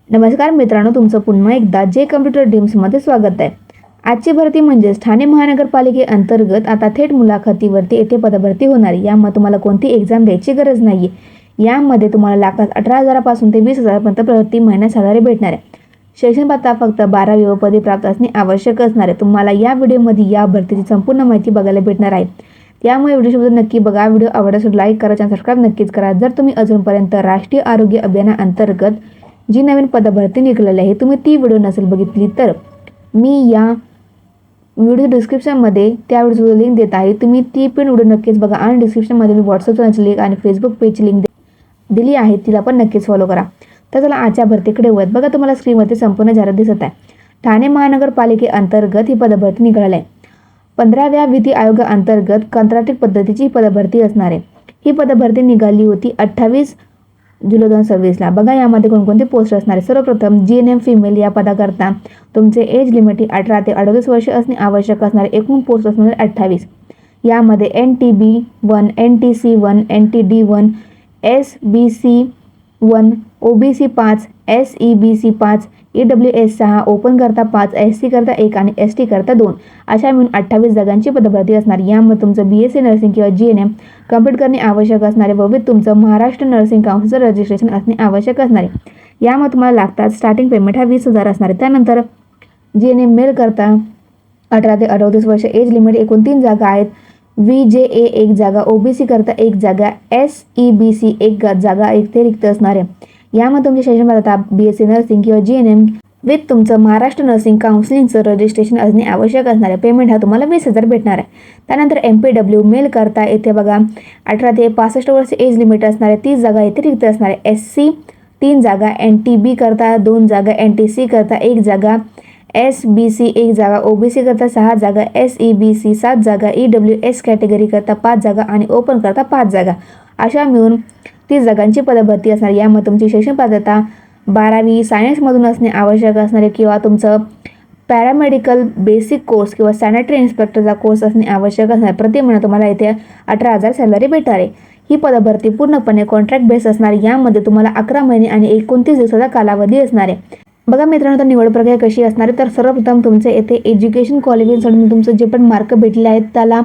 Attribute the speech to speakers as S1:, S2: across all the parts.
S1: नमस्कार मित्रांनो, तुमचं पुन्हा एकदा जे कम्प्युटर ड्रीम्समध्ये स्वागत आहे. आजची भरती म्हणजेच ठाणे महानगरपालिकेअंतर्गत आता थेट मुलाखतीवरती येथे पदभरती होणार आहे. यामध्ये तुम्हाला कोणती एक्झाम द्यायची गरज नाही आहे. यामध्ये तुम्हाला लाखात 18,000 ते 20,000पर्यंत प्रति महिना सॅलरी भेटणार आहे. शैक्षणिक पात्रता फक्त 12वी व पदवी प्राप्त असणे आवश्यक असणार आहे. तुम्हाला या व्हिडिओमध्ये या भरतीची संपूर्ण माहिती बघायला भेटणार आहे. त्यामुळे व्हिडिओसोबत नक्की बघा. व्हिडिओ आवडल्यास लाईक करा, चॅनल सबस्क्राईब नक्कीच करा. जर तुम्ही अजूनपर्यंत राष्ट्रीय आरोग्य अभियानाअंतर्गत जी नवीन पदभरती निघालेली आहे तुम्ही ती व्हिडिओ नसेल बघितली तर मी या व्हिडिओ डिस्क्रिप्शनमध्ये त्या व्हिडिओची लिंक देत आहे. तुम्ही ती पण व्हिडिओ नक्कीच बघा. आणि डिस्क्रिप्शनमध्ये मी व्हॉट्सअप चॅनलची लिंक आणि फेसबुक पेजची लिंक दिली आहे, तिला पण नक्कीच फॉलो करा. तर चला आजच्या भरतीकडे वळत बघा. तुम्हाला स्क्रीनवरती संपूर्ण जाहिरात दिसत आहे. ठाणे महानगरपालिकेअंतर्गत ही पदभरती निघालेली आहे. 15व्या विधी आयोगाअंतर्गत कंत्राटी पद्धतीची पदभरती असणार आहे. ही पदभरती निघाली होती 28 जुलै 2026ला. बघा यामध्ये कोणकोणते पोस्ट असणार आहे. सर्वप्रथम GNM फिमेल या पदाकरता तुमचे एज लिमिट 18 ते 38 वर्ष असणे आवश्यक असणार आहे. एकूण पोस्ट असणार 28. यामध्ये NTB1, NTC1, NTD1, SBC1, OBC 5, SEBC 5, EWS 6, open करता 5, SC करता 1 आणि ST करता 2 अशा मिळून 28 जागांची पदभरती असणार. यामध्ये तुमचं BSc नर्सिंग किंवा GNM कंप्लीट करणे आवश्यक असणारे व तुमचं महाराष्ट्र नर्सिंग काउन्सिलचं रजिस्ट्रेशन असणे आवश्यक असणार आहे. यामध्ये तुम्हाला लागतात स्टार्टिंग पेमेंट हा 20,000 असणार आहे. त्यानंतर GNM मेल करता 18 ते 38 वर्ष एज लिमिट एकूण 3 जागा आहेत. VJA 1 जागा, OBC करता 1 जागा, SEBC 1 जागा ते रिक्त असणार आहे. यामध्ये तुमचे शैक्षणिक पात्रता BSc नर्सिंग किंवा GNM विथ तुमचं महाराष्ट्र नर्सिंग काउन्सिलिंगचं रजिस्ट्रेशन असणे आवश्यक असणार आहे. पेमेंट हा तुम्हाला 20,000 भेटणार आहे. त्यानंतर MPW मेल करता येथे बघा 18 ते 65 वर्ष एज लिमिट असणार आहे. 30 जागा येथे रिक्त असणार आहे. SC 3 जागा, NTB करता 2 जागा, NTC करता 1 जागा, SBC 1 जागा, OBC करता 6 जागा, SEBC 7 जागा, EWS कॅटेगरी करता 5 जागा आणि ओपन करता 5 जागा अशा मिळून 30 जागांची पदभरती असणार. यामध्ये तुमची शैक्षणिक पात्रता 12वी सायन्समधून असणे आवश्यक असणार आहे किंवा तुमचं पॅरामेडिकल बेसिक कोर्स किंवा सॅनिटरी इन्स्पेक्टरचा कोर्स असणे आवश्यक असणार. प्रति महिना तुम्हाला इथे 18,000 सॅलरी भेटणार आहे. ही पदभरती पूर्णपणे कॉन्ट्रॅक्ट बेस असणार. यामध्ये तुम्हाला 11 महिने आणि 29 दिवसाचा कालावधी असणार आहे. बघा मित्रांनो, तर निवड प्रक्रिया कशी असणार आहे. तर सर्वप्रथम तुमचे येथे एज्युकेशन क्वालिफिकेशन तुमचं जे पण मार्क भेटले आहेत त्याला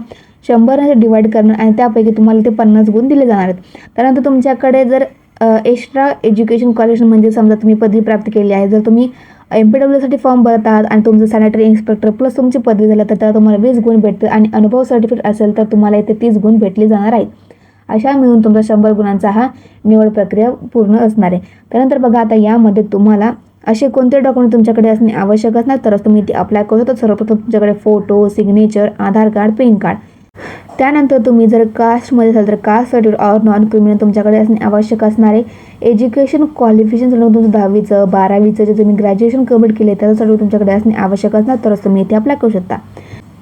S1: 100 डिवाइड करणार आणि त्यापैकी तुम्हाला ते 50 गुण दिले जाणार आहेत. त्यानंतर तुमच्याकडे जर एक्स्ट्रा एज्युकेशन क्वालिफिकेशन म्हणजे समजा तुम्ही पदवी प्राप्त केली आहे, जर तुम्ही MPWसाठी फॉर्म भरत आहात आणि तुमचं सॅनिटरी इन्स्पेक्टर प्लस तुमची पदवी झालं तर त्याला तुम्हाला 20 गुण भेटतील आणि अनुभव सर्टिफिकेट असेल तर तुम्हाला इथे 30 गुण भेटले जाणार आहेत. अशा मिळून तुमचा 100 गुणांचा हा निवड प्रक्रिया पूर्ण असणार आहे. त्यानंतर बघा आता यामध्ये तुम्हाला असे कोणते डॉक्युमेंट तुमच्याकडे असणे आवश्यक असणार तरच तुम्ही ते अप्लाय करू शकता. सर्वप्रथम तुमच्याकडे photo, signature, Aadhaar card, pan card. त्यानंतर तुम्ही जर कास्टमध्ये असाल तर caste certificate or non criminal तुमच्याकडे असणे आवश्यक असणार आहे. एज्युकेशन क्वालिफिकेशन तुमचं 10वीचं 12वीचं जे तुम्ही ग्रॅज्युएशन कंप्लीट केले त्याचं सर्टिफिकेट तुमच्याकडे असणे आवश्यक असणार तरच तुम्ही इथे अप्लाय करू शकता.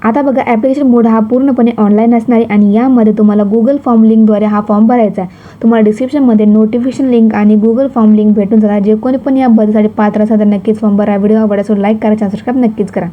S1: आता बघा ॲप्लिकेशन मोड हा पूर्णपणे ऑनलाईन असणार आहे आणि यामध्ये तुम्हाला गुगल फॉर्म लिंकद्वारे हा फॉर्म भरायचा आहे. तुम्हाला डिस्क्रिप्शनमध्ये नोटिफिकेशन लिंक आणि गुगल फॉर्म लिंक भेटून जाणार. जे कोणी पण या भरतीसाठी पात्र असाल तर नक्कीच फॉर्म भरा. व्हिडिओ आवडल्यास लाईक करा, चॅनल सबस्क्राईब नक्कीच करा.